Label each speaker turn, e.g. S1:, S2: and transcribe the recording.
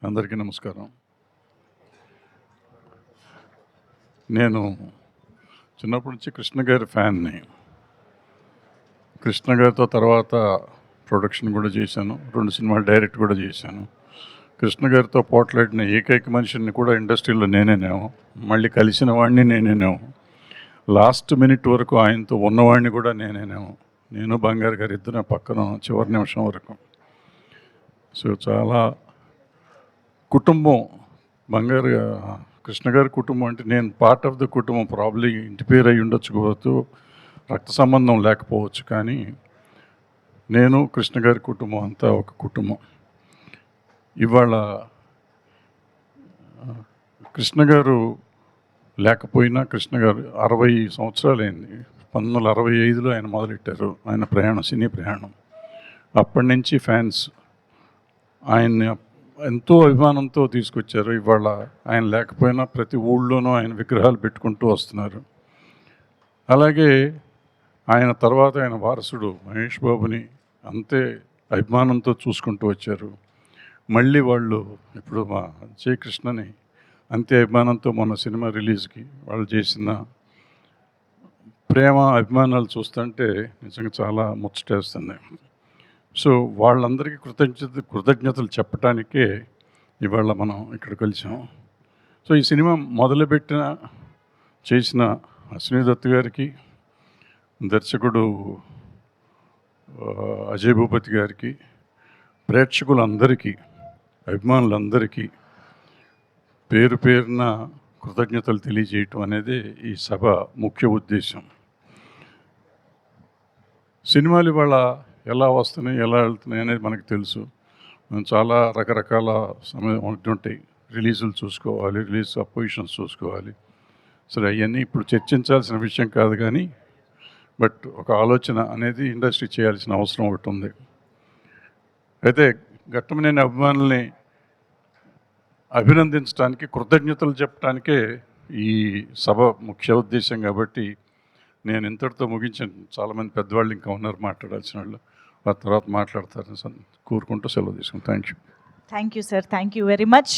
S1: అందరికీ నమస్కారం. నేను చిన్నప్పటి నుంచి కృష్ణ గారి ఫ్యాన్ని. కృష్ణ గారితో తర్వాత ప్రొడక్షన్ కూడా చేశాను, 2 సినిమాలు డైరెక్ట్ కూడా చేశాను. కృష్ణ గారితో పోట్లాడిన ఏకైక మనిషిని కూడా ఇండస్ట్రీలో నేనేనేమో, మళ్ళీ కలిసిన వాడిని నేనేనేమో, లాస్ట్ మినిట్ వరకు ఆయనతో ఉన్నవాడిని కూడా నేనేనేమో. నేను బంగారు గారి ఇద్దరు పక్కన చివరి నిమిషం వరకు. సో చాలా కుటుంబం, బంగారు కృష్ణ గారి కుటుంబం అంటే నేను పార్ట్ ఆఫ్ ద కుటుంబం. ప్రాబ్లీ ఇంటి పేరు అయి ఉండొచ్చుకోవచ్చు, రక్త సంబంధం లేకపోవచ్చు, కానీ నేను కృష్ణ గారి కుటుంబం అంతా ఒక కుటుంబం. ఇవాళ కృష్ణ గారు లేకపోయినా, కృష్ణ గారు 60 సంవత్సరాలు అయింది. 1965లో ఆయన మొదలెట్టారు ఆయన ప్రయాణం, సినీ ప్రయాణం. అప్పటి నుంచి ఫ్యాన్స్ ఆయన్ని ఎంతో అభిమానంతో తీసుకొచ్చారు. ఇవాళ ఆయన లేకపోయినా ప్రతి ఊళ్ళోనూ ఆయన విగ్రహాలు పెట్టుకుంటూ వస్తున్నారు. అలాగే ఆయన తర్వాత ఆయన వారసుడు మహేష్ బాబుని అంతే అభిమానంతో చూసుకుంటూ వచ్చారు. మళ్ళీ వాళ్ళు ఇప్పుడు మా జయకృష్ణని అంతే అభిమానంతో మొన్న సినిమా రిలీజ్కి వాళ్ళు చేసిన ప్రేమ అభిమానాలు చూస్తుంటే నిజంగా చాలా ముచ్చటేస్తుంది. సో వాళ్ళందరికీ కృతజ్ఞతలు చెప్పడానికే ఇవాళ మనం ఇక్కడ కలిసాం. సో ఈ సినిమా మొదలుపెట్టిన చేసిన అశ్విని దత్ గారికి, దర్శకుడు అజయ్ భూపతి గారికి, ప్రేక్షకులందరికీ, అభిమానులందరికీ పేరు పేరున కృతజ్ఞతలు తెలియజేయటం అనేది ఈ సభ ముఖ్య ఉద్దేశం. సినిమాలు ఇవాళ ఎలా వస్తున్నాయి, ఎలా వెళ్తున్నాయి అనేది మనకు తెలుసు. మనం చాలా రకరకాల సమయం ఉంటుంటాయి. రిలీజులు చూసుకోవాలి, రిలీజ్ అపోజిషన్స్ చూసుకోవాలి. సరే, అవన్నీ ఇప్పుడు చర్చించాల్సిన విషయం కాదు, కానీ బట్ ఒక ఆలోచన అనేది ఇండస్ట్రీ చేయాల్సిన అవసరం ఒకటి ఉంది. అయితే ఘట్టమనేని అభిమానుల్ని అభినందించడానికి, కృతజ్ఞతలు చెప్పడానికే ఈ సభ ముఖ్య ఉద్దేశం. కాబట్టి నేను ఇంతటితో ముగించాను. చాలామంది పెద్దవాళ్ళు ఇంకా ఉన్నారు మాట్లాడాల్సిన వాళ్ళు, ఆ తర్వాత మాట్లాడతారని కోరుకుంటూ సెలవు తీసుకుంటాను. Thank you
S2: sir, thank you very much.